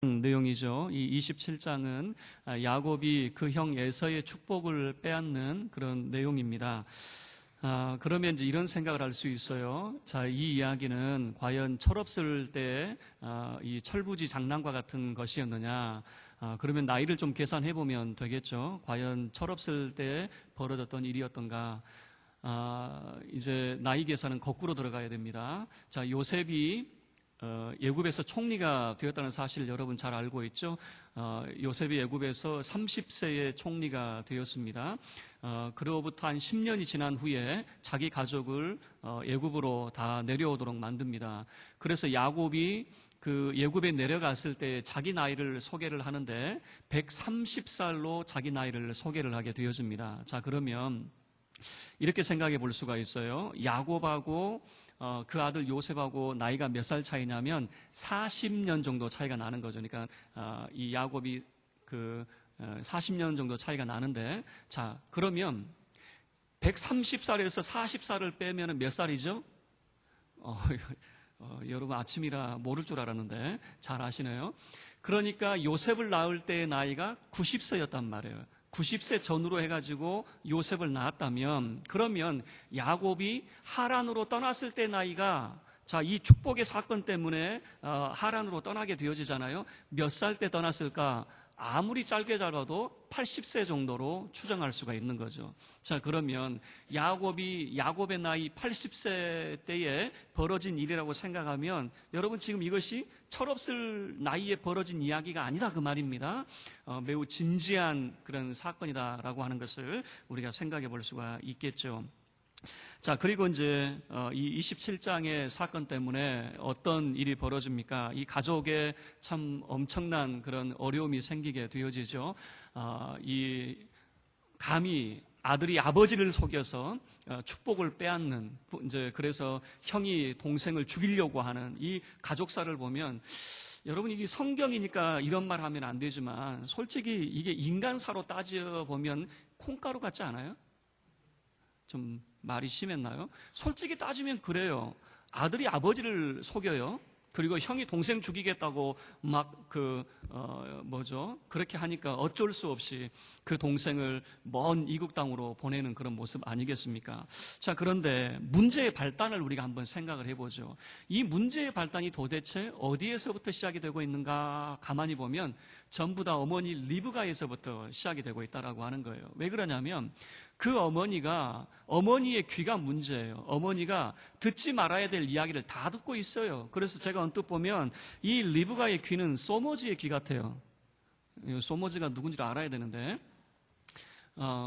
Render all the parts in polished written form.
내용이죠. 이 27장은 야곱이 그 형 에서의 축복을 빼앗는 그런 내용입니다. 그러면 이제 이런 생각을 할 수 있어요. 자, 이 이야기는 과연 철없을 때 이 철부지 장난과 같은 것이었느냐? 그러면 나이를 좀 계산해 보면 되겠죠. 과연 철없을 때 벌어졌던 일이었던가? 이제 나이 계산은 거꾸로 들어가야 됩니다. 자, 요셉이 애굽에서 총리가 되었다는 사실을 여러분 잘 알고 있죠. 요셉이 애굽에서 30세의 총리가 되었습니다. 그로부터 한 10년이 지난 후에 자기 가족을 애굽으로 다 내려오도록 만듭니다. 그래서 야곱이 그 애굽에 내려갔을 때 자기 나이를 소개를 하는데 130살로 자기 나이를 소개를 하게 되어집니다. 자, 그러면 이렇게 생각해 볼 수가 있어요. 야곱하고 그 아들 요셉하고 나이가 몇 살 차이냐면 40년 정도 차이가 나는 거죠. 그러니까 이 야곱이 40년 정도 차이가 나는데, 자, 그러면 130살에서 40살을 빼면 몇 살이죠? 여러분 아침이라 모를 줄 알았는데 잘 아시네요. 그러니까 요셉을 낳을 때의 나이가 90세였단 말이에요. 90세 전후로 해가지고 요셉을 낳았다면, 그러면 야곱이 하란으로 떠났을 때 나이가, 자, 이 축복의 사건 때문에 하란으로 떠나게 되어지잖아요. 몇 살 때 떠났을까? 아무리 짧게 잡아도 80세 정도로 추정할 수가 있는 거죠. 자, 그러면 야곱의 나이 80세 때에 벌어진 일이라고 생각하면 여러분 지금 이것이 철없을 나이에 벌어진 이야기가 아니다 그 말입니다. 매우 진지한 그런 사건이다라고 하는 것을 우리가 생각해 볼 수가 있겠죠. 자, 그리고 이제 이 27장의 사건 때문에 어떤 일이 벌어집니까? 이 가족에 참 엄청난 그런 어려움이 생기게 되어지죠. 이 감히 아들이 아버지를 속여서 축복을 빼앗는, 이제 그래서 형이 동생을 죽이려고 하는 이 가족사를 보면, 여러분 이게 성경이니까 이런 말 하면 안 되지만 솔직히 이게 인간사로 따져보면 콩가루 같지 않아요? 좀 말이 심했나요? 솔직히 따지면 그래요. 아들이 아버지를 속여요. 그리고 형이 동생 죽이겠다고 막 그렇게 하니까 어쩔 수 없이 그 동생을 먼 이국 땅으로 보내는 그런 모습 아니겠습니까? 자, 그런데 문제의 발단을 우리가 한번 생각을 해보죠. 이 문제의 발단이 도대체 어디에서부터 시작이 되고 있는가 가만히 보면 전부 다 어머니 리브가에서부터 시작이 되고 있다라고 하는 거예요. 왜 그러냐면 그 어머니의 귀가 문제예요. 어머니가 듣지 말아야 될 이야기를 다 듣고 있어요. 그래서 제가 언뜻 보면 이 리브가의 귀는 소머지의 귀 같아요. 소머지가 누군지를 알아야 되는데,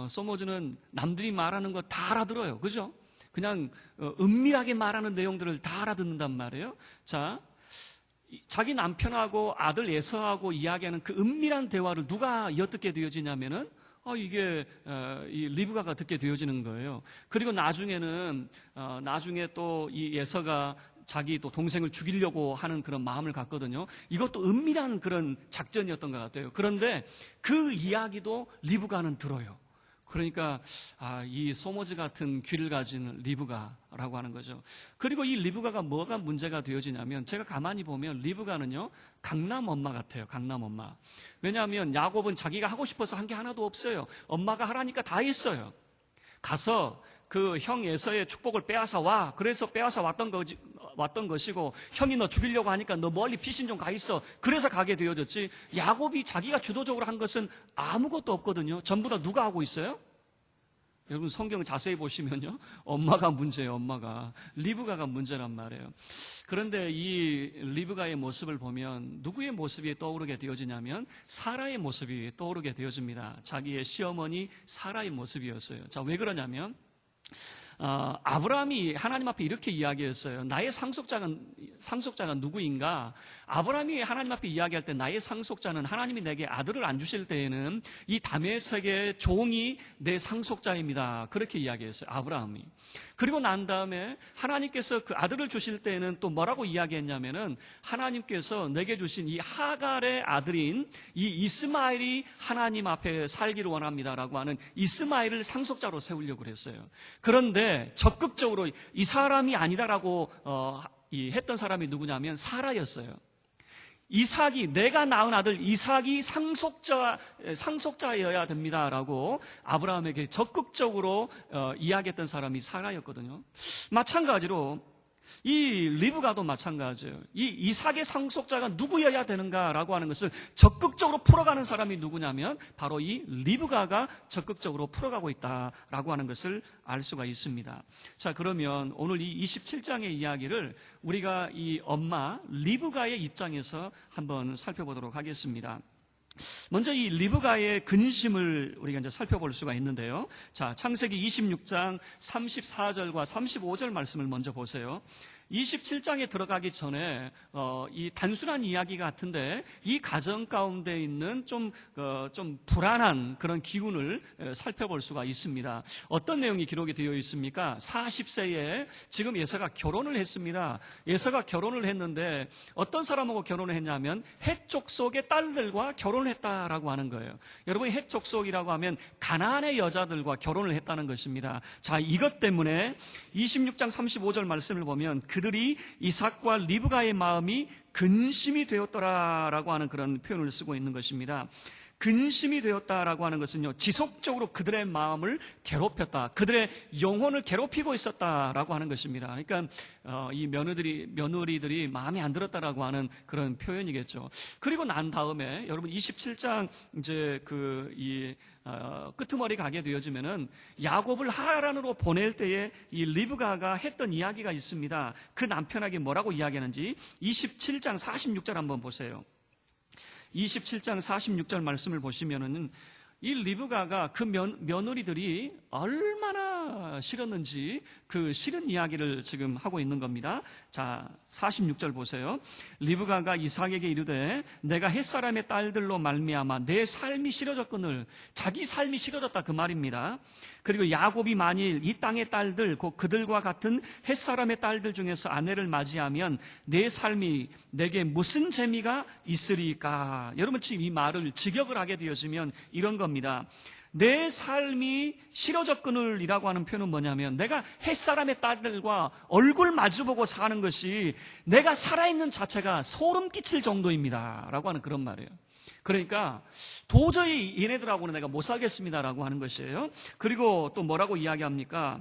소머지는 남들이 말하는 거 다 알아들어요. 그죠? 그냥 은밀하게 말하는 내용들을 다 알아듣는단 말이에요. 자, 자기 남편하고 아들 에서하고 이야기하는 그 은밀한 대화를 누가 엿듣게 되어지냐면은 이게 이 리브가가 듣게 되어지는 거예요. 그리고 나중에 또 이 에서가 자기 또 동생을 죽이려고 하는 그런 마음을 갖거든요. 이것도 은밀한 그런 작전이었던 것 같아요. 그런데 그 이야기도 리브가는 들어요. 그러니까 이 소머지 같은 귀를 가진 리브가라고 하는 거죠. 그리고 이 리브가가 뭐가 문제가 되어지냐면, 제가 가만히 보면 리브가는요 강남 엄마 같아요. 강남 엄마. 왜냐하면 야곱은 자기가 하고 싶어서 한 게 하나도 없어요. 엄마가 하라니까 다 했어요. 가서 그 형 에서의 축복을 빼앗아 와. 그래서 빼앗아 왔던 것이고, 형이 너 죽이려고 하니까 너 멀리 피신 좀 가 있어. 그래서 가게 되어졌지, 야곱이 자기가 주도적으로 한 것은 아무것도 없거든요. 전부 다 누가 하고 있어요? 여러분 성경 자세히 보시면요, 엄마가 문제예요. 엄마가. 리브가가 문제란 말이에요. 그런데 이 리브가의 모습을 보면 누구의 모습이 떠오르게 되어지냐면 사라의 모습이 떠오르게 되어집니다. 자기의 시어머니 사라의 모습이었어요. 자, 왜 그러냐면 아브라함이 하나님 앞에 이렇게 이야기했어요. 나의 상속자가 누구인가? 아브라함이 하나님 앞에 이야기할 때 나의 상속자는, 하나님이 내게 아들을 안 주실 때에는 이 다메섹의 종이 내 상속자입니다. 그렇게 이야기했어요, 아브라함이. 그리고 난 다음에 하나님께서 그 아들을 주실 때에는 또 뭐라고 이야기했냐면은, 하나님께서 내게 주신 이 하갈의 아들인 이 이스마엘이 하나님 앞에 살기를 원합니다라고 하는 이스마엘을 상속자로 세우려고 그랬어요. 그런데 적극적으로 이 사람이 아니다라고 했던 사람이 누구냐면 사라였어요. 이삭이, 내가 낳은 아들 이삭이 상속자여야 됩니다라고 아브라함에게 적극적으로 이야기했던 사람이 사라였거든요. 마찬가지로 이 리브가도 마찬가지예요. 이 이삭의 상속자가 누구여야 되는가라고 하는 것을 적극적으로 풀어가는 사람이 누구냐면 바로 이 리브가가 적극적으로 풀어가고 있다라고 하는 것을 알 수가 있습니다. 자, 그러면 오늘 이 27장의 이야기를 우리가 이 엄마 리브가의 입장에서 한번 살펴보도록 하겠습니다. 먼저 이 리브가의 근심을 우리가 이제 살펴볼 수가 있는데요. 자, 창세기 26장 34절과 35절 말씀을 먼저 보세요. 27장에 들어가기 전에 이 단순한 이야기 같은데 이 가정 가운데 있는 좀 불안한 그런 기운을 살펴볼 수가 있습니다. 어떤 내용이 기록이 되어 있습니까? 40세에 지금 예서가 결혼을 했습니다. 예서가 결혼을 했는데 어떤 사람하고 결혼을 했냐면 헷 족속의 딸들과 결혼을 했다라고 하는 거예요. 여러분, 헷 족속이라고 하면 가나안의 여자들과 결혼을 했다는 것입니다. 자, 이것 때문에 26장 35절 말씀을 보면 그들이 이삭과 리브가의 마음이 근심이 되었더라라고 하는 그런 표현을 쓰고 있는 것입니다. 근심이 되었다라고 하는 것은요, 지속적으로 그들의 마음을 괴롭혔다, 그들의 영혼을 괴롭히고 있었다라고 하는 것입니다. 그러니까 이 며느리들이 마음에 안 들었다라고 하는 그런 표현이겠죠. 그리고 난 다음에 여러분 27장 이제 끄트머리 가게 되어지면은 야곱을 하란으로 보낼 때에 이 리브가가 했던 이야기가 있습니다. 그 남편에게 뭐라고 이야기하는지 27장 46절 한번 보세요. 27장 46절 말씀을 보시면은 이 리브가가 그 며느리들이 얼마나 싫었는지 그 싫은 이야기를 지금 하고 있는 겁니다. 자, 46절 보세요. 리브가가 이삭에게 이르되 내가 햇사람의 딸들로 말미암아 내 삶이 싫어졌거늘, 자기 삶이 싫어졌다 그 말입니다. 그리고 야곱이 만일 이 땅의 딸들 곧 그들과 같은 햇사람의 딸들 중에서 아내를 맞이하면 내 삶이 내게 무슨 재미가 있으리까. 여러분, 지금 이 말을 직역을 하게 되어지면 이런 겁니다. 내 삶이 싫어졌거늘이라고 하는 표현은 뭐냐면 내가 햇사람의 딸들과 얼굴 마주보고 사는 것이 내가 살아있는 자체가 소름 끼칠 정도입니다 라고 하는 그런 말이에요. 그러니까 도저히 얘네들하고는 내가 못 살겠습니다라고 하는 것이에요. 그리고 또 뭐라고 이야기합니까?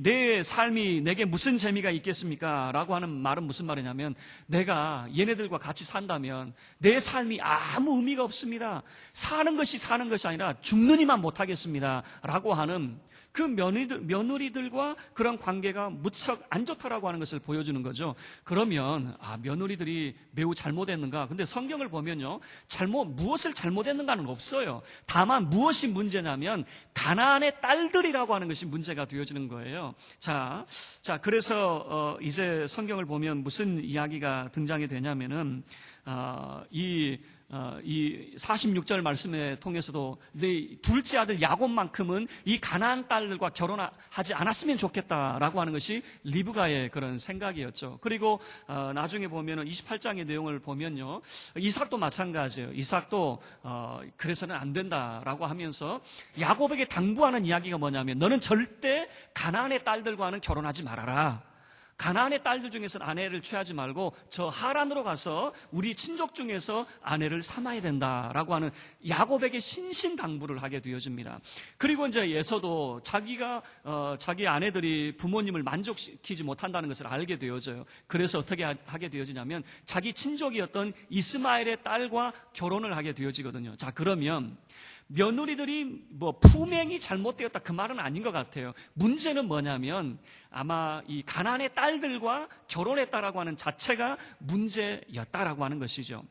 내 삶이 내게 무슨 재미가 있겠습니까? 라고 하는 말은 무슨 말이냐면 내가 얘네들과 같이 산다면 내 삶이 아무 의미가 없습니다. 사는 것이 아니라 죽느니만 못하겠습니다 라고 하는 그 며느리들과 그런 관계가 무척 안 좋다라고 하는 것을 보여주는 거죠. 그러면 며느리들이 매우 잘못했는가? 근데 성경을 보면요, 무엇을 잘못했는가는 없어요. 다만 무엇이 문제냐면 가나안의 딸들이라고 하는 것이 문제가 되어지는 거예요. 자, 그래서 이제 성경을 보면 무슨 이야기가 등장이 되냐면은 이 46절 말씀에 통해서도 내 둘째 아들 야곱만큼은 이 가나안 딸들과 결혼하지 않았으면 좋겠다라고 하는 것이 리브가의 그런 생각이었죠. 그리고 나중에 보면은 28장의 내용을 보면요, 이삭도 마찬가지예요. 이삭도 그래서는 안 된다라고 하면서 야곱에게 당부하는 이야기가 뭐냐면 너는 절대 가나안의 딸들과는 결혼하지 말아라. 가나안의 딸들 중에서는 아내를 취하지 말고 저 하란으로 가서 우리 친족 중에서 아내를 삼아야 된다라고 하는 야곱에게 신신당부를 하게 되어집니다. 그리고 이제 에서도 자기 아내들이 부모님을 만족시키지 못한다는 것을 알게 되어져요. 그래서 어떻게 하게 되어지냐면 자기 친족이었던 이스마엘의 딸과 결혼을 하게 되어지거든요. 자, 그러면 며느리들이 품행이 잘못되었다 그 말은 아닌 것 같아요. 문제는 뭐냐면 아마 이 가나안의 딸들과 결혼했다라고 하는 자체가 문제였다라고 하는 것이죠.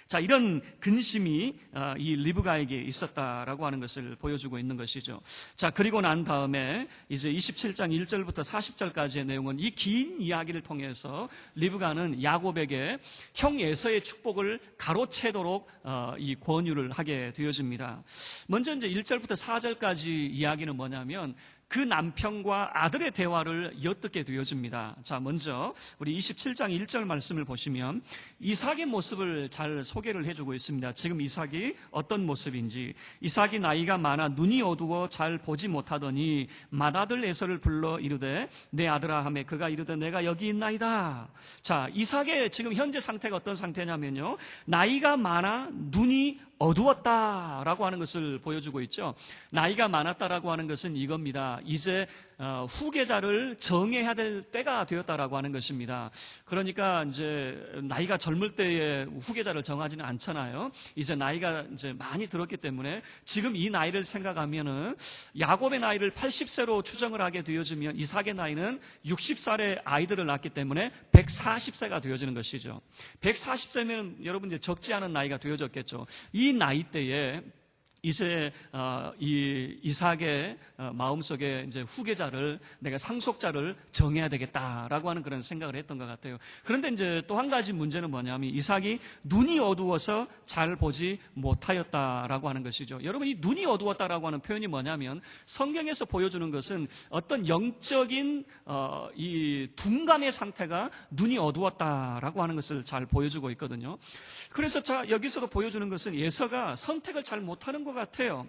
자, 이런 근심이 이 리브가에게 있었다라고 하는 것을 보여주고 있는 것이죠. 자, 그리고 난 다음에 이제 27장 1절부터 40절까지의 내용은 이 긴 이야기를 통해서 리브가는 야곱에게 형 에서의 축복을 가로채도록 이 권유를 하게 되어집니다. 먼저 이제 1절부터 4절까지 이야기는 뭐냐면 그 남편과 아들의 대화를 엿듣게 되어집니다. 자, 먼저 우리 27장 1절 말씀을 보시면 이삭의 모습을 잘 소개를 해주고 있습니다. 지금 이삭이 어떤 모습인지. 이삭이 나이가 많아 눈이 어두워 잘 보지 못하더니 맏아들 에서를 불러 이르되 내 아들아 하매 그가 이르되 내가 여기 있나이다. 자, 이삭의 지금 현재 상태가 어떤 상태냐면요, 나이가 많아 눈이 어두웠다라고 하는 것을 보여주고 있죠. 나이가 많았다라고 하는 것은 이겁니다. 이제 후계자를 정해야 될 때가 되었다라고 하는 것입니다. 그러니까 이제 나이가 젊을 때에 후계자를 정하지는 않잖아요. 이제 나이가 이제 많이 들었기 때문에 지금 이 나이를 생각하면은 야곱의 나이를 80세로 추정을 하게 되어지면 이삭의 나이는 60살의 아이들을 낳기 때문에 140세가 되어지는 것이죠. 140세면 여러분 이제 적지 않은 나이가 되어졌겠죠. 이 나이 때에 이제 이 이삭의 마음속에 이제 후계자를, 내가 상속자를 정해야 되겠다라고 하는 그런 생각을 했던 것 같아요. 그런데 이제 또 한 가지 문제는 뭐냐면 이삭이 눈이 어두워서 잘 보지 못하였다라고 하는 것이죠. 여러분, 이 눈이 어두웠다라고 하는 표현이 뭐냐면 성경에서 보여주는 것은 어떤 영적인 이 둔감의 상태가 눈이 어두웠다라고 하는 것을 잘 보여주고 있거든요. 그래서 자, 여기서도 보여주는 것은 에서가 선택을 잘 못하는 것 같아요.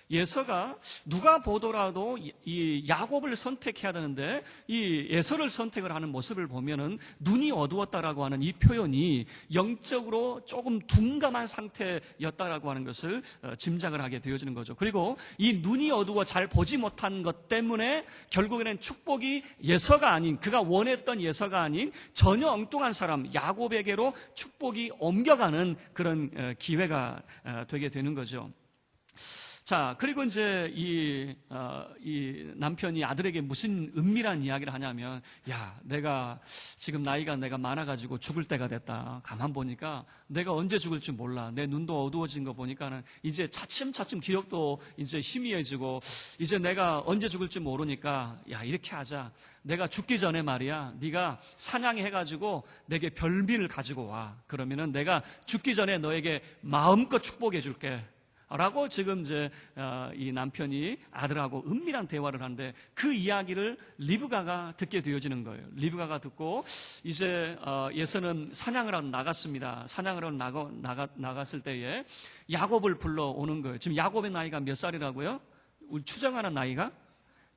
에서가 누가 보더라도 이 야곱을 선택해야 되는데 이 에서를 선택을 하는 모습을 보면은 눈이 어두웠다라고 하는 이 표현이 영적으로 조금 둔감한 상태였다라고 하는 것을 짐작을 하게 되어지는 거죠. 그리고 이 눈이 어두워 잘 보지 못한 것 때문에 결국에는 축복이 에서가 아닌, 그가 원했던 에서가 아닌 전혀 엉뚱한 사람 야곱에게로 축복이 옮겨가는 그런 기회가 되게 되는 거죠. 자, 그리고 이제 이 남편이 아들에게 무슨 은밀한 이야기를 하냐면, 야, 내가 지금 나이가 내가 많아가지고 죽을 때가 됐다. 가만 보니까 내가 언제 죽을지 몰라. 내 눈도 어두워진 거 보니까는 이제 차츰차츰 기력도 이제 희미해지고 이제 내가 언제 죽을지 모르니까, 야, 이렇게 하자. 내가 죽기 전에 말이야, 네가 사냥해가지고 내게 별미를 가지고 와. 그러면은 내가 죽기 전에 너에게 마음껏 축복해 줄게. 라고 지금 이제 이 남편이 아들하고 은밀한 대화를 하는데 그 이야기를 리브가가 듣게 되어지는 거예요. 리브가가 듣고 이제 예서는 사냥을 하러 나갔습니다. 사냥을 하러 나갔을 때에 야곱을 불러오는 거예요. 지금 야곱의 나이가 몇 살이라고요? 우리 추정하는 나이가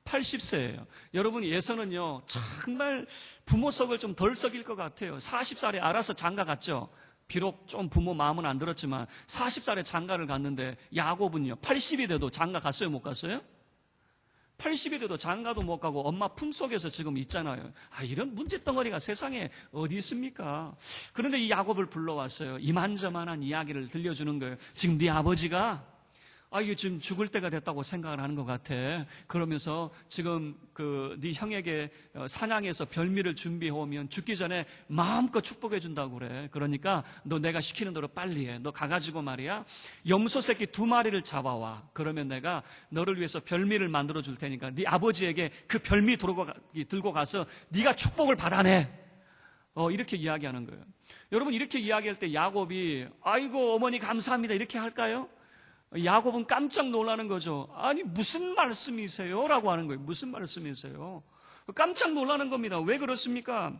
80세예요. 여러분, 예서는요 정말 부모 속을 좀 덜 썩일 것 같아요. 40살에 알아서 장가 갔죠. 비록 좀 부모 마음은 안 들었지만 40살에 장가를 갔는데 야곱은요 80이 돼도 장가 갔어요, 못 갔어요? 80이 돼도 장가도 못 가고 엄마 품속에서 지금 있잖아요. 이런 문제덩어리가 세상에 어디 있습니까? 그런데 이 야곱을 불러왔어요. 이만저만한 이야기를 들려주는 거예요. 지금 네 아버지가 이게 지금 죽을 때가 됐다고 생각을 하는 것 같아. 그러면서 지금 네 형에게 사냥해서 별미를 준비해 오면 죽기 전에 마음껏 축복해 준다고 그래. 그러니까 너 내가 시키는 대로 빨리 해. 너 가가지고 말이야, 염소 새끼 2마리를 잡아와. 그러면 내가 너를 위해서 별미를 만들어 줄 테니까 네 아버지에게 그 별미 들고 가서 네가 축복을 받아내. 이렇게 이야기하는 거예요. 여러분, 이렇게 이야기할 때 야곱이 아이고 어머니 감사합니다 이렇게 할까요? 야곱은 깜짝 놀라는 거죠. 아니 무슨 말씀이세요? 라고 하는 거예요. 무슨 말씀이세요? 깜짝 놀라는 겁니다. 왜 그렇습니까?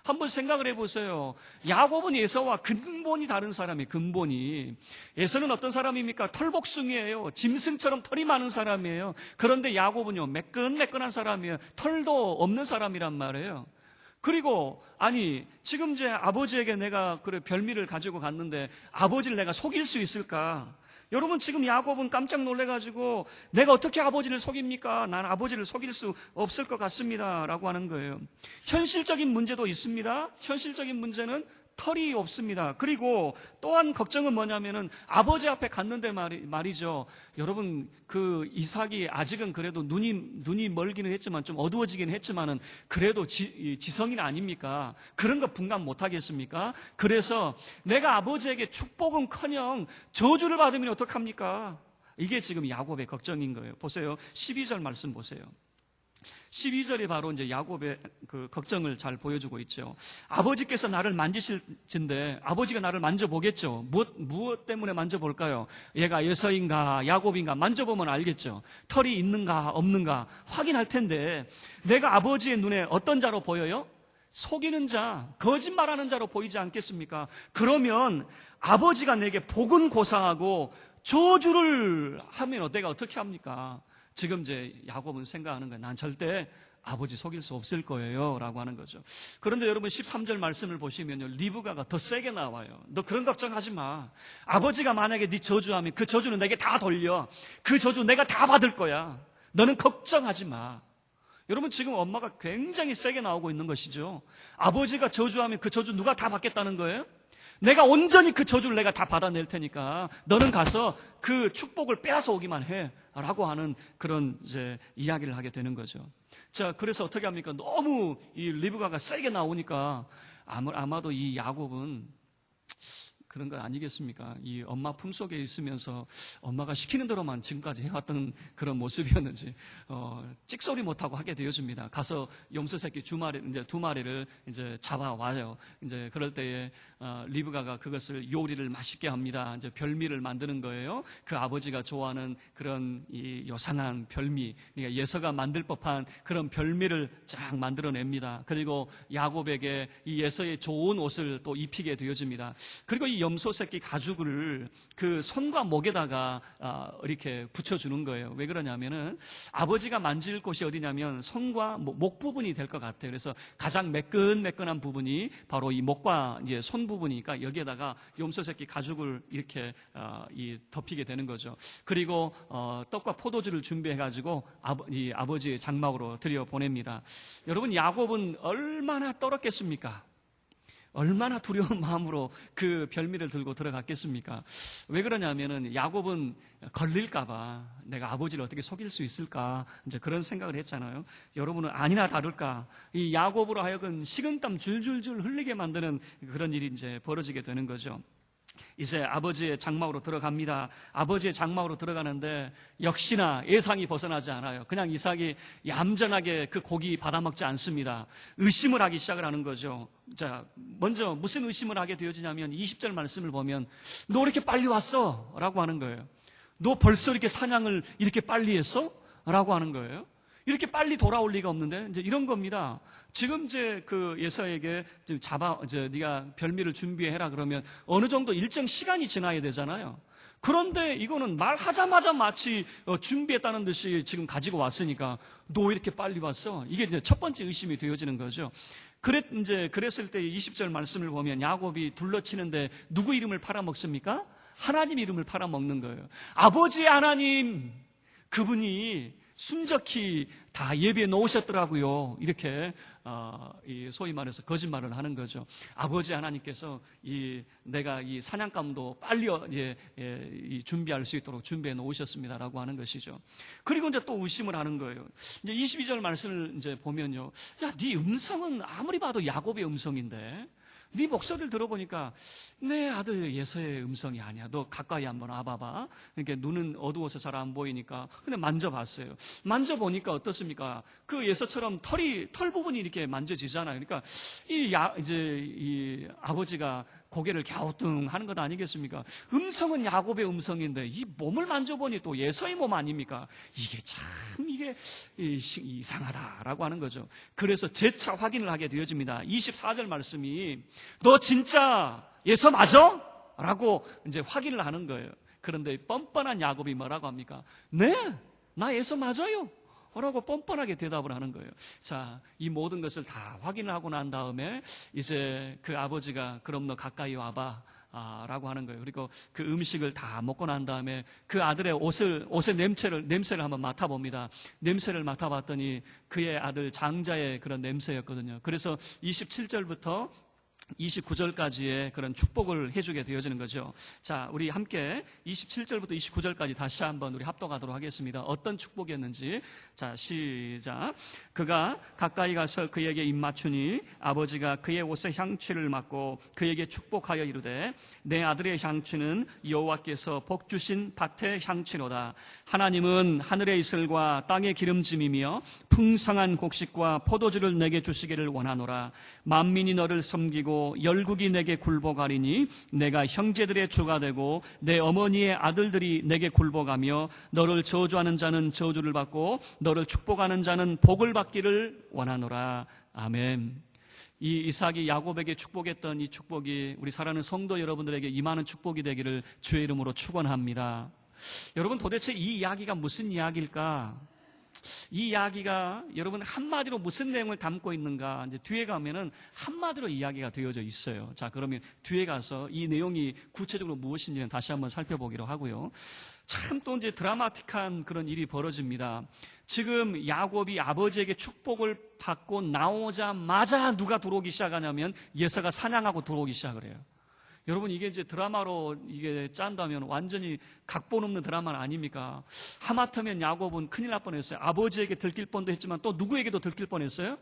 한번 생각을 해보세요. 야곱은 에서와 근본이 다른 사람이에요. 근본이. 에서는 어떤 사람입니까? 털복숭이에요. 짐승처럼 털이 많은 사람이에요. 그런데 야곱은요 매끈매끈한 사람이에요. 털도 없는 사람이란 말이에요. 그리고 지금 이제 아버지에게 내가 별미를 가지고 갔는데 아버지를 내가 속일 수 있을까? 여러분, 지금 야곱은 깜짝 놀래가지고 내가 어떻게 아버지를 속입니까? 난 아버지를 속일 수 없을 것 같습니다 라고 하는 거예요. 현실적인 문제도 있습니다. 현실적인 문제는 털이 없습니다. 그리고 또한 걱정은 뭐냐면은 아버지 앞에 갔는데 말이죠. 여러분, 이삭이 아직은 그래도 눈이 멀기는 했지만 좀 어두워지긴 했지만은 그래도 지성인 아닙니까? 그런 거 분간 못 하겠습니까? 그래서 내가 아버지에게 축복은커녕 저주를 받으면 어떡합니까? 이게 지금 야곱의 걱정인 거예요. 보세요. 12절 말씀 보세요. 12절이 바로 이제 야곱의 그 걱정을 잘 보여주고 있죠. 아버지께서 나를 만지실진데 아버지가 나를 만져보겠죠. 무엇 때문에 만져볼까요? 얘가 에서인가 야곱인가 만져보면 알겠죠. 털이 있는가 없는가 확인할 텐데 내가 아버지의 눈에 어떤 자로 보여요? 속이는 자, 거짓말하는 자로 보이지 않겠습니까? 그러면 아버지가 내게 복은 고상하고 저주를 하면 내가 어떻게 합니까? 지금 이제 야곱은 생각하는 거예요. 난 절대 아버지 속일 수 없을 거예요 라고 하는 거죠. 그런데 여러분 13절 말씀을 보시면요, 리브가가 더 세게 나와요. 너 그런 걱정하지 마. 아버지가 만약에 네 저주하면 그 저주는 내게 다 돌려. 그 저주 내가 다 받을 거야. 너는 걱정하지 마. 여러분 지금 엄마가 굉장히 세게 나오고 있는 것이죠. 아버지가 저주하면 그 저주 누가 다 받겠다는 거예요? 내가 온전히 그 저주를 내가 다 받아낼 테니까 너는 가서 그 축복을 빼앗아 오기만 해 라고 하는 그런 이제 이야기를 하게 되는 거죠. 자, 그래서 어떻게 합니까? 너무 이 리브가가 세게 나오니까 아마도 이 야곱은 그런 거 아니겠습니까? 이 엄마 품속에 있으면서 엄마가 시키는 대로만 지금까지 해왔던 그런 모습이었는지 찍소리 못하고 하게 되어집니다. 가서 염소 새끼 두 마리를 이제 잡아와요. 이제 그럴 때에 리브가가 그것을 요리를 맛있게 합니다. 이제 별미를 만드는 거예요. 그 아버지가 좋아하는 그런 이 요상한 별미, 그러니까 예서가 만들 법한 그런 별미를 쫙 만들어냅니다. 그리고 야곱에게 이 예서의 좋은 옷을 또 입히게 되어집니다. 그리고 이 염소 새끼 가죽을 그 손과 목에다가 이렇게 붙여주는 거예요. 왜 그러냐면은 아버지가 만질 곳이 어디냐면 손과 목 부분이 될 것 같아요. 그래서 가장 매끈매끈한 부분이 바로 이 목과 이제 손 부분이니까 여기에다가 염소 새끼 가죽을 이렇게 덮이게 되는 거죠. 그리고 떡과 포도주를 준비해가지고 아버지의 장막으로 들여 보냅니다. 여러분 야곱은 얼마나 떨었겠습니까? 얼마나 두려운 마음으로 그 별미를 들고 들어갔겠습니까? 왜 그러냐면은 야곱은 걸릴까봐 내가 아버지를 어떻게 속일 수 있을까? 이제 그런 생각을 했잖아요. 여러분은 아니나 다를까? 이 야곱으로 하여금 식은땀 줄줄줄 흘리게 만드는 그런 일이 이제 벌어지게 되는 거죠. 이제 아버지의 장막으로 들어갑니다. 아버지의 장막으로 들어가는데 역시나 예상이 벗어나지 않아요. 그냥 이삭이 얌전하게 그 고기 받아먹지 않습니다. 의심을 하기 시작을 하는 거죠. 자, 먼저 무슨 의심을 하게 되어지냐면 20절 말씀을 보면 너 이렇게 빨리 왔어? 라고 하는 거예요. 너 벌써 이렇게 사냥을 이렇게 빨리 했어? 라고 하는 거예요. 이렇게 빨리 돌아올 리가 없는데 이제 이런 겁니다. 지금 이제 그 예서에게 네가 별미를 준비해라 그러면 어느 정도 일정 시간이 지나야 되잖아요. 그런데 이거는 말하자마자 마치 준비했다는 듯이 지금 가지고 왔으니까 너 이렇게 빨리 왔어? 이게 이제 첫 번째 의심이 되어지는 거죠. 그랬을 때 20절 말씀을 보면 야곱이 둘러치는데 누구 이름을 팔아먹습니까? 하나님 이름을 팔아먹는 거예요. 아버지의 하나님, 그분이 순적히 다 예비해 놓으셨더라고요. 이렇게 소위 말해서 거짓말을 하는 거죠. 아버지 하나님께서 내가 이 사냥감도 빨리 준비할 수 있도록 준비해 놓으셨습니다라고 하는 것이죠. 그리고 이제 또 의심을 하는 거예요. 이제 22절 말씀을 이제 보면요, 야, 네 음성은 아무리 봐도 야곱의 음성인데. 네 목소리를 들어보니까 내 아들 예서의 음성이 아니야. 너 가까이 한번 와봐봐. 그러니까 눈은 어두워서 잘 안 보이니까. 근데 만져봤어요. 만져보니까 어떻습니까? 그 예서처럼 털 부분이 이렇게 만져지잖아요. 그러니까 이 아버지가 고개를 갸우뚱하는 것 아니겠습니까? 음성은 야곱의 음성인데 이 몸을 만져보니 또 예서의 몸 아닙니까? 이게 이상하다라고 하는 거죠. 그래서 재차 확인을 하게 되어집니다. 24절 말씀이 너 진짜 예서 맞아? 라고 이제 확인을 하는 거예요. 그런데 뻔뻔한 야곱이 뭐라고 합니까? 네, 나 예서 맞아요. 라고 뻔뻔하게 대답을 하는 거예요. 자, 이 모든 것을 다 확인을 하고 난 다음에 이제 그 아버지가 그럼 너 가까이 와봐 라고 하는 거예요. 그리고 그 음식을 다 먹고 난 다음에 그 아들의 옷의 냄새를 한번 맡아봅니다. 냄새를 맡아봤더니 그의 아들 장자의 그런 냄새였거든요. 그래서 27절부터 29절까지의 그런 축복을 해주게 되어지는 거죠. 자, 우리 함께 27절부터 29절까지 다시 한번 우리 합독하도록 하겠습니다. 어떤 축복이었는지. 자, 시작. 그가 가까이 가서 그에게 입 맞추니 아버지가 그의 옷에 향취를 맡고 그에게 축복하여 이르되 내 아들의 향취는 여호와께서 복 주신 밭의 향취로다. 하나님은 하늘의 이슬과 땅의 기름짐이며 풍성한 곡식과 포도주를 내게 주시기를 원하노라. 만민이 너를 섬기고 열국이 내게 굴복하리니 내가 형제들의 주가 되고 내 어머니의 아들들이 내게 굴복하며 너를 저주하는 자는 저주를 받고 너를 축복하는 자는 복을 받기를 원하노라. 아멘. 이 이삭이 야곱에게 축복했던 이 축복이 우리 사랑하는 성도 여러분들에게 임하는 축복이 되기를 주의 이름으로 축원합니다. 여러분, 도대체 이 이야기가 무슨 이야기일까? 이 이야기가 여러분 한마디로 무슨 내용을 담고 있는가? 이제 뒤에 가면은 한마디로 이야기가 되어져 있어요. 자, 그러면 뒤에 가서 이 내용이 구체적으로 무엇인지는 다시 한번 살펴보기로 하고요. 참 또 이제 드라마틱한 그런 일이 벌어집니다. 지금 야곱이 아버지에게 축복을 받고 나오자마자 누가 들어오기 시작하냐면 예서가 사냥하고 들어오기 시작을 해요. 여러분, 이게 이제 드라마로 이게 짠다면 완전히 각본 없는 드라마는 아닙니까? 하마터면 야곱은 큰일 날 뻔했어요. 아버지에게 들킬 뻔도 했지만 또 누구에게도 들킬 뻔했어요?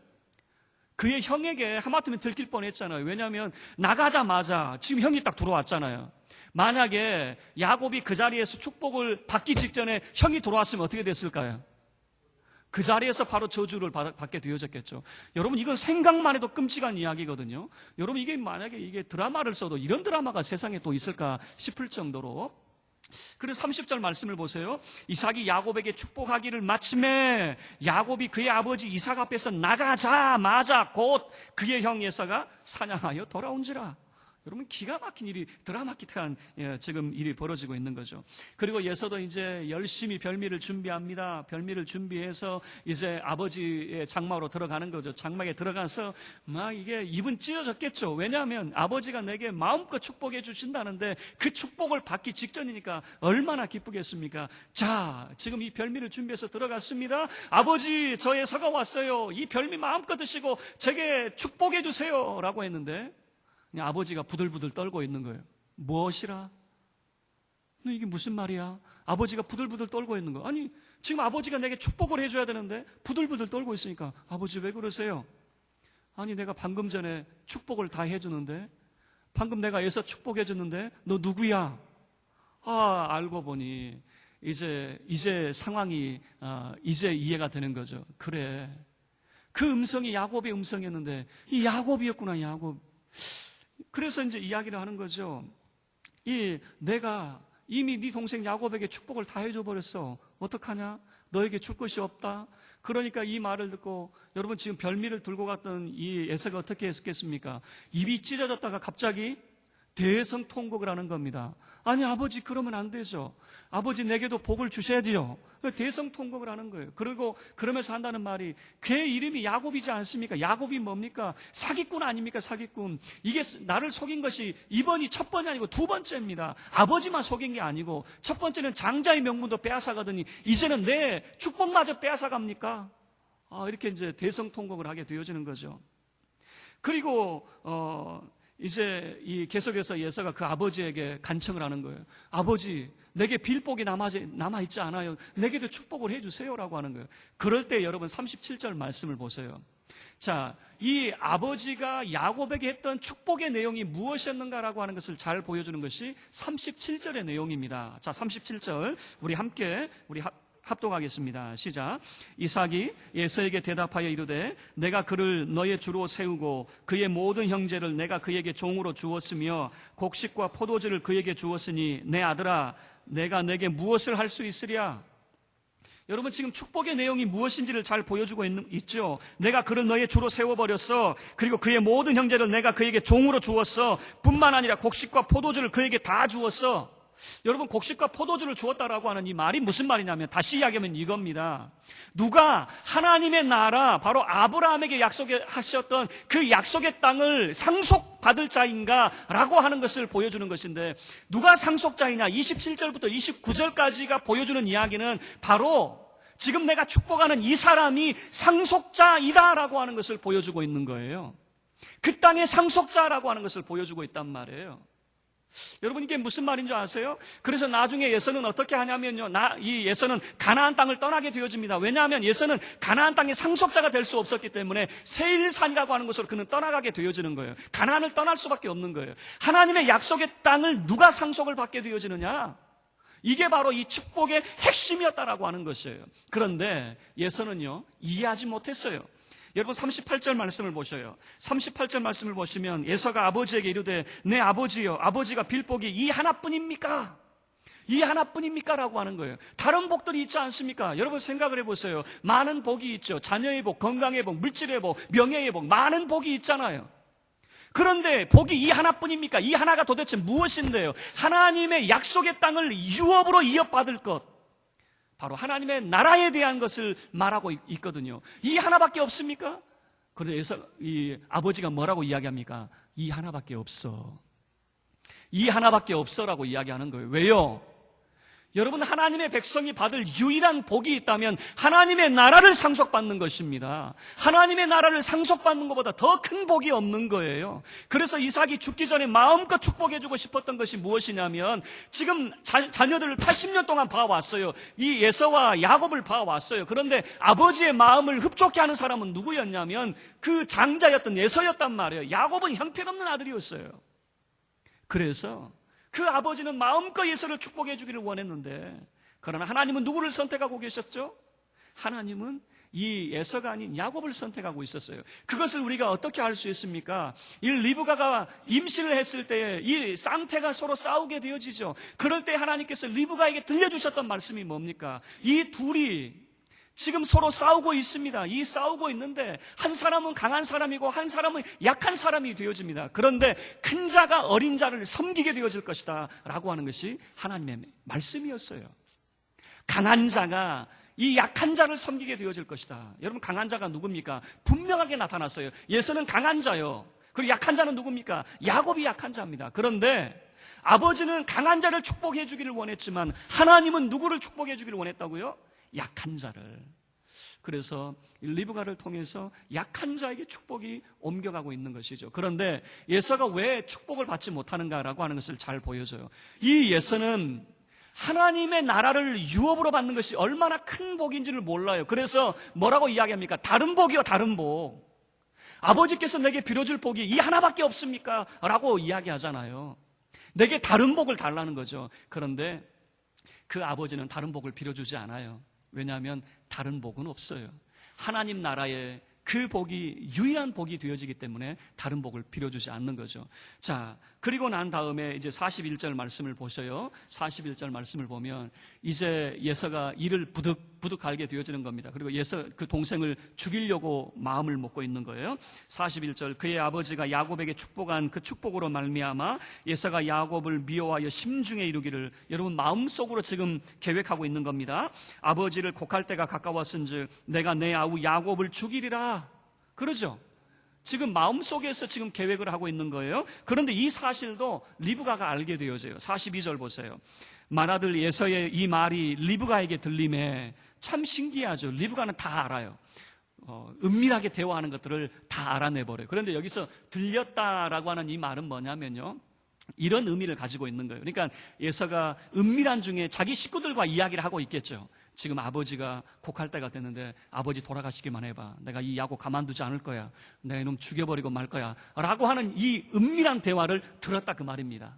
그의 형에게 하마터면 들킬 뻔했잖아요. 왜냐하면 나가자마자 지금 형이 딱 들어왔잖아요. 만약에 야곱이 그 자리에서 축복을 받기 직전에 형이 들어왔으면 어떻게 됐을까요? 그 자리에서 바로 저주를 받게 되어졌겠죠. 여러분, 이건 생각만 해도 끔찍한 이야기거든요. 여러분, 이게 만약에 이게 드라마를 써도 이런 드라마가 세상에 또 있을까 싶을 정도로. 그래서 30절 말씀을 보세요. 이삭이 야곱에게 축복하기를 마침에 야곱이 그의 아버지 이삭 앞에서 나가자마자 곧 그의 형 에서가 사냥하여 돌아온지라. 여러분, 기가 막힌 일이, 드라마틱한 지금 일이 벌어지고 있는 거죠. 그리고 예서도 이제 열심히 별미를 준비합니다. 별미를 준비해서 이제 아버지의 장막으로 들어가는 거죠. 장막에 들어가서 막 이게 입은 찢어졌겠죠. 왜냐하면 아버지가 내게 마음껏 축복해 주신다는데 그 축복을 받기 직전이니까 얼마나 기쁘겠습니까? 자, 지금 이 별미를 준비해서 들어갔습니다. 아버지, 저 예서가 왔어요. 이 별미 마음껏 드시고 제게 축복해 주세요. 라고 했는데 그냥 아버지가 부들부들 떨고 있는 거예요. 무엇이라? 이게 무슨 말이야? 아버지가 부들부들 떨고 있는 거예요. 아니, 지금 아버지가 내게 축복을 해줘야 되는데 부들부들 떨고 있으니까 아버지 왜 그러세요? 아니, 내가 방금 전에 축복을 다 해주는데, 방금 내가 애써 축복해줬는데 너 누구야? 아, 알고 보니 이제 상황이 이제 이해가 되는 거죠. 그래, 그 음성이 야곱의 음성이었는데 이 야곱이었구나, 야곱. 그래서 이제 이야기를 하는 거죠. 내가 이미 네 동생 야곱에게 축복을 다 해줘 버렸어. 어떡하냐? 너에게 줄 것이 없다. 그러니까 이 말을 듣고 여러분, 지금 별미를 들고 갔던 이 에서가 어떻게 했겠습니까? 입이 찢어졌다가 갑자기 대성통곡을 하는 겁니다. 아니, 아버지, 그러면 안 되죠. 아버지, 내게도 복을 주셔야지요. 대성통곡을 하는 거예요. 그리고 그러면서 한다는 말이, 걔 이름이 야곱이지 않습니까? 야곱이 뭡니까? 사기꾼 아닙니까? 사기꾼. 이게 나를 속인 것이 이번이 첫 번이 아니고 두 번째입니다. 아버지만 속인 게 아니고 첫 번째는 장자의 명분도 빼앗아가더니 이제는 내 축복마저 빼앗아갑니까? 이렇게 이제 대성통곡을 하게 되어지는 거죠. 그리고 이제 계속해서 예서가 그 아버지에게 간청을 하는 거예요. 아버지, 내게 빌복이 남아있지 않아요. 내게도 축복을 해주세요라고 하는 거예요. 그럴 때 여러분 37절 말씀을 보세요. 자, 이 아버지가 야곱에게 했던 축복의 내용이 무엇이었는가라고 하는 것을 잘 보여주는 것이 37절의 내용입니다. 자, 37절 우리 함께 합독하겠습니다. 시작. 이삭이 예서에게 대답하여 이르되 내가 그를 너의 주로 세우고 그의 모든 형제를 내가 그에게 종으로 주었으며 곡식과 포도주를 그에게 주었으니 내 아들아, 내가 내게 무엇을 할 수 있으랴? 여러분, 지금 축복의 내용이 무엇인지를 잘 보여주고 있죠. 내가 그를 너의 주로 세워버렸어. 그리고 그의 모든 형제를 내가 그에게 종으로 주었어. 뿐만 아니라 곡식과 포도주를 그에게 다 주었어. 여러분, 곡식과 포도주를 주었다라고 하는 이 말이 무슨 말이냐면, 다시 이야기하면 이겁니다. 누가 하나님의 나라, 바로 아브라함에게 약속하셨던 그 약속의 땅을 상속받을 자인가라고 하는 것을 보여주는 것인데, 누가 상속자이냐? 27절부터 29절까지가 보여주는 이야기는 바로 지금 내가 축복하는 이 사람이 상속자이다라고 하는 것을 보여주고 있는 거예요. 그 땅의 상속자라고 하는 것을 보여주고 있단 말이에요. 여러분, 이게 무슨 말인 줄 아세요? 그래서 나중에 예서는 어떻게 하냐면요, 이 예서는 가나안 땅을 떠나게 되어집니다. 왜냐하면 예서는 가나안 땅의 상속자가 될 수 없었기 때문에 세일산이라고 하는 곳으로 그는 떠나가게 되어지는 거예요. 가나안을 떠날 수밖에 없는 거예요. 하나님의 약속의 땅을 누가 상속을 받게 되어지느냐? 이게 바로 이 축복의 핵심이었다라고 하는 것이에요. 그런데 예서는요, 이해하지 못했어요. 여러분 38절 말씀을 보셔요. 38절 말씀을 보시면 예서가 아버지에게 이르되 내 아버지여, 아버지가 빌 복이 이 하나뿐입니까? 이 하나뿐입니까? 라고 하는 거예요. 다른 복들이 있지 않습니까? 여러분 생각을 해보세요. 많은 복이 있죠. 자녀의 복, 건강의 복, 물질의 복, 명예의 복, 많은 복이 있잖아요. 그런데 복이 이 하나뿐입니까? 이 하나가 도대체 무엇인데요? 하나님의 약속의 땅을 유업으로 이어받을 것, 바로 하나님의 나라에 대한 것을 말하고 있거든요. 이 하나밖에 없습니까? 그래서 이 아버지가 뭐라고 이야기합니까? 이 하나밖에 없어. 이 하나밖에 없어라고 이야기하는 거예요. 왜요? 여러분, 하나님의 백성이 받을 유일한 복이 있다면 하나님의 나라를 상속받는 것입니다. 하나님의 나라를 상속받는 것보다 더 큰 복이 없는 거예요. 그래서 이삭이 죽기 전에 마음껏 축복해주고 싶었던 것이 무엇이냐면, 지금 자녀들을 80년 동안 봐왔어요. 이 에서와 야곱을 봐왔어요. 그런데 아버지의 마음을 흡족해 하는 사람은 누구였냐면 그 장자였던 에서였단 말이에요. 야곱은 형편없는 아들이었어요. 그래서 그 아버지는 마음껏 예서를 축복해 주기를 원했는데, 그러나 하나님은 누구를 선택하고 계셨죠? 하나님은 이 에서가 아닌 야곱을 선택하고 있었어요. 그것을 우리가 어떻게 알 수 있습니까? 이 리브가가 임신을 했을 때 이 쌍태가 서로 싸우게 되어지죠. 그럴 때 하나님께서 리브가에게 들려주셨던 말씀이 뭡니까? 이 둘이 지금 서로 싸우고 있습니다. 이 싸우고 있는데 한 사람은 강한 사람이고 한 사람은 약한 사람이 되어집니다. 그런데 큰 자가 어린 자를 섬기게 되어질 것이다 라고 하는 것이 하나님의 말씀이었어요. 강한 자가 이 약한 자를 섬기게 되어질 것이다. 여러분, 강한 자가 누굽니까? 분명하게 나타났어요. 예서는 강한 자요. 그리고 약한 자는 누굽니까? 야곱이 약한 자입니다. 그런데 아버지는 강한 자를 축복해 주기를 원했지만 하나님은 누구를 축복해 주기를 원했다고요? 약한 자를. 그래서 리브가를 통해서 약한 자에게 축복이 옮겨가고 있는 것이죠. 그런데 예서가 왜 축복을 받지 못하는가라고 하는 것을 잘 보여줘요. 이 예서는 하나님의 나라를 유업으로 받는 것이 얼마나 큰 복인지를 몰라요. 그래서 뭐라고 이야기합니까? 다른 복이요, 다른 복. 아버지께서 내게 빌어줄 복이 이 하나밖에 없습니까? 라고 이야기하잖아요. 내게 다른 복을 달라는 거죠. 그런데 그 아버지는 다른 복을 빌어주지 않아요. 왜냐하면 다른 복은 없어요. 하나님 나라에 그 복이 유일한 복이 되어지기 때문에 다른 복을 빌어주지 않는 거죠. 자, 그리고 난 다음에 이제 41절 말씀을 보셔요. 41절 말씀을 보면 이제 예서가 이를 부득 알게 되어지는 겁니다. 그리고 예서 그 동생을 죽이려고 마음을 먹고 있는 거예요. 41절, 그의 아버지가 야곱에게 축복한 그 축복으로 말미암아 예서가 야곱을 미워하여 심중에 이르기를, 여러분 마음속으로 지금 계획하고 있는 겁니다. 아버지를 곡할 때가 가까웠은즉 내가 내 아우 야곱을 죽이리라. 그러죠? 지금 마음속에서 지금 계획을 하고 있는 거예요. 그런데 이 사실도 리브가가 알게 되어져요. 42절 보세요. 맏아들 예서의 이 말이 리브가에게 들림에, 참 신기하죠. 리브가는 다 알아요. 은밀하게 대화하는 것들을 다 알아내버려요. 그런데 여기서 들렸다라고 하는 이 말은 뭐냐면요, 이런 의미를 가지고 있는 거예요. 그러니까 예서가 은밀한 중에 자기 식구들과 이야기를 하고 있겠죠. 지금 아버지가 곡할 때가 됐는데 아버지 돌아가시기만 해봐. 내가 이 야곱 가만두지 않을 거야. 내가 이놈 죽여버리고 말 거야. 라고 하는 이 은밀한 대화를 들었다 그 말입니다.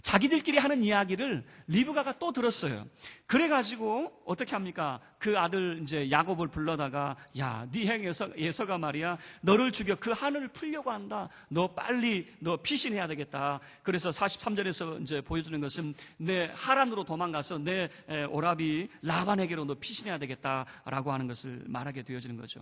자기들끼리 하는 이야기를 리브가가 또 들었어요. 그래가지고 어떻게 합니까? 그 아들 이제 야곱을 불러다가, 야, 네 형 예서가 말이야, 너를 죽여 그 한을 풀려고 한다. 너 빨리 피신해야 되겠다. 그래서 43절에서 이제 보여주는 것은 내 하란으로 도망가서 내 오라비 라반에게로 너 피신해야 되겠다라고 하는 것을 말하게 되어지는 거죠.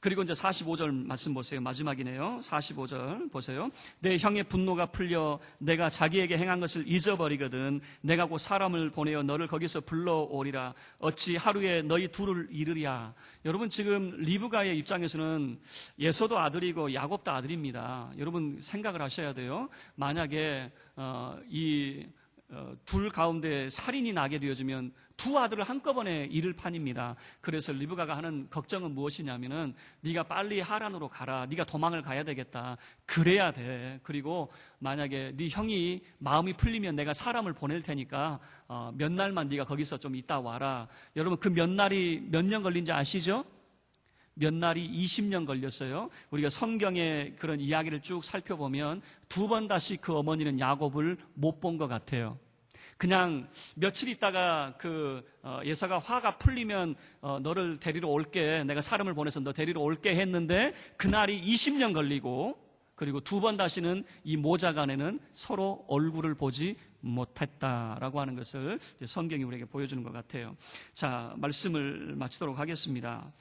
그리고 이제 45절 말씀 보세요. 마지막이네요. 45절 보세요. 내 형의 분노가 풀려 내가 자기에게 행한 것을 잊어버리거든 내가 곧 사람을 보내어 너를 거기서 불러오리라. 어찌 하루에 너희 둘을 이르랴. 여러분, 지금 리브가의 입장에서는 예서도 아들이고 야곱도 아들입니다. 여러분 생각을 하셔야 돼요. 만약에 이 둘 가운데 살인이 나게 되어지면 두 아들을 한꺼번에 잃을 판입니다. 그래서 리브가가 하는 걱정은 무엇이냐면은 네가 빨리 하란으로 가라. 네가 도망을 가야 되겠다. 그래야 돼. 그리고 만약에 네 형이 마음이 풀리면 내가 사람을 보낼 테니까 몇 날만 네가 거기서 좀 있다 와라. 여러분 그 몇 날이 몇 년 걸린지 아시죠? 몇 날이 20년 걸렸어요. 우리가 성경의 그런 이야기를 쭉 살펴보면 두 번 다시 그 어머니는 야곱을 못 본 것 같아요. 그냥 며칠 있다가 예사가 화가 풀리면 너를 데리러 올게, 내가 사람을 보내서 너 데리러 올게 했는데 그날이 20년 걸리고, 그리고 두 번 다시는 이 모자간에는 서로 얼굴을 보지 못했다라고 하는 것을 성경이 우리에게 보여주는 것 같아요. 자, 말씀을 마치도록 하겠습니다.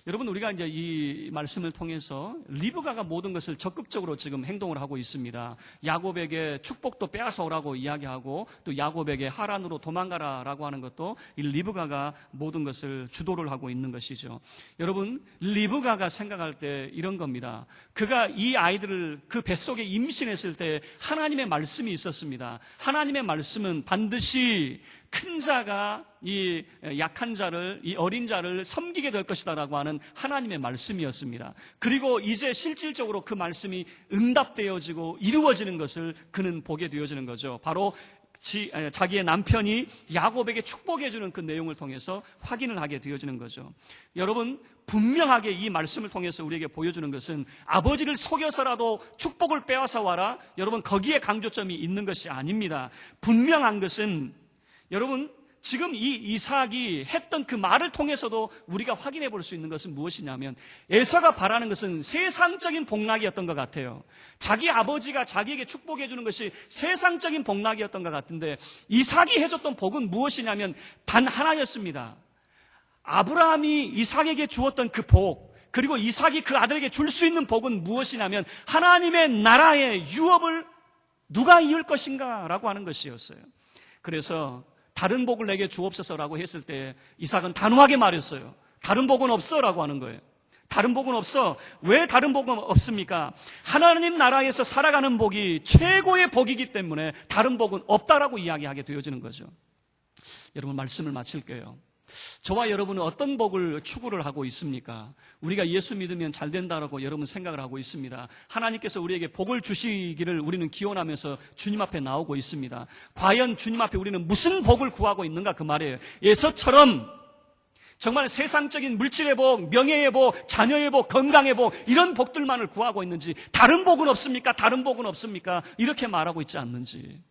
여러분, 우리가 이제 이 말씀을 통해서 리브가가 모든 것을 적극적으로 지금 행동을 하고 있습니다. 야곱에게 축복도 빼앗아 오라고 이야기하고, 또 야곱에게 하란으로 도망가라라고 하는 것도 이 리브가가 모든 것을 주도를 하고 있는 것이죠. 여러분, 리브가가 생각할 때 이런 겁니다. 그가 이 아이들을 그 뱃속에 임신했을 때 하나님의 말씀이 있었습니다. 하나님의 말씀은 반드시 큰 자가 이 약한 자를, 이 어린 자를 섬기게 될 것이다라고 하는 하나님의 말씀이었습니다. 그리고 이제 실질적으로 그 말씀이 응답되어지고 이루어지는 것을 그는 보게 되어지는 거죠. 바로 자기의 남편이 야곱에게 축복해주는 그 내용을 통해서 확인을 하게 되어지는 거죠. 여러분, 분명하게 이 말씀을 통해서 우리에게 보여주는 것은 아버지를 속여서라도 축복을 빼앗아 와라, 여러분 거기에 강조점이 있는 것이 아닙니다. 분명한 것은 여러분, 지금 이 이삭이 했던 그 말을 통해서도 우리가 확인해 볼 수 있는 것은 무엇이냐면, 에서가 바라는 것은 세상적인 복락이었던 것 같아요. 자기 아버지가 자기에게 축복해 주는 것이 세상적인 복락이었던 것 같은데, 이삭이 해줬던 복은 무엇이냐면 단 하나였습니다. 아브라함이 이삭에게 주었던 그 복, 그리고 이삭이 그 아들에게 줄 수 있는 복은 무엇이냐면 하나님의 나라의 유업을 누가 이을 것인가 라고 하는 것이었어요. 그래서 다른 복을 내게 주옵소서라고 했을 때 이삭은 단호하게 말했어요. 다른 복은 없어라고 하는 거예요. 다른 복은 없어. 왜 다른 복은 없습니까? 하나님 나라에서 살아가는 복이 최고의 복이기 때문에 다른 복은 없다라고 이야기하게 되어지는 거죠. 여러분, 말씀을 마칠게요. 저와 여러분은 어떤 복을 추구를 하고 있습니까? 우리가 예수 믿으면 잘 된다라고 여러분 생각을 하고 있습니다. 하나님께서 우리에게 복을 주시기를 우리는 기원하면서 주님 앞에 나오고 있습니다. 과연 주님 앞에 우리는 무슨 복을 구하고 있는가 그 말이에요. 예서처럼 정말 세상적인 물질의 복, 명예의 복, 자녀의 복, 건강의 복, 이런 복들만을 구하고 있는지, 다른 복은 없습니까? 다른 복은 없습니까? 이렇게 말하고 있지 않는지.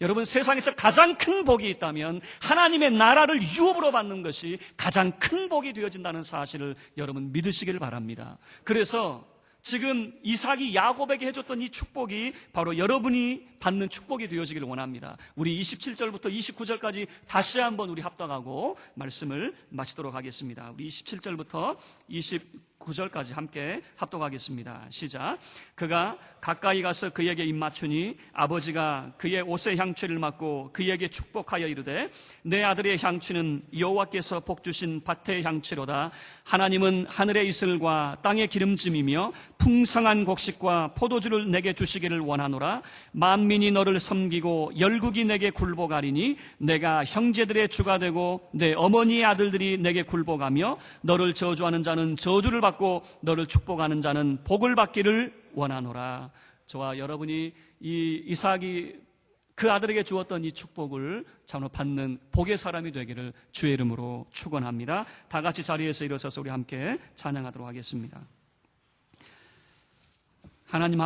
여러분, 세상에서 가장 큰 복이 있다면 하나님의 나라를 유업으로 받는 것이 가장 큰 복이 되어진다는 사실을 여러분 믿으시길 바랍니다. 그래서 지금 이삭이 야곱에게 해줬던 이 축복이 바로 여러분이 받는 축복이 되어지기를 원합니다. 우리 27절부터 29절까지 다시 한번 우리 합독하고 말씀을 마치도록 하겠습니다. 우리 27절부터 29절까지 함께 합독하겠습니다. 시작. 그가 가까이 가서 그에게 입맞추니 아버지가 그의 옷의 향취를 맡고 그에게 축복하여 이르되, 내 아들의 향취는 여호와께서 복주신 밭의 향취로다. 하나님은 하늘의 이슬과 땅의 기름짐이며 풍성한 곡식과 포도주를 내게 주시기를 원하노라. 만민이 너를 섬기고 열국이 내게 굴복하리니 내가 형제들의 주가 되고 내 어머니의 아들들이 내게 굴복하며, 너를 저주하는 자는 저주를 받고 너를 축복하는 자는 복을 받기를 원하노라. 저와 여러분이 이 이삭이 그 아들에게 주었던 이 축복을 참으로 받는 복의 사람이 되기를 주의 이름으로 축원합니다. 다 같이 자리에서 일어서서 우리 함께 찬양하도록 하겠습니다. 하나님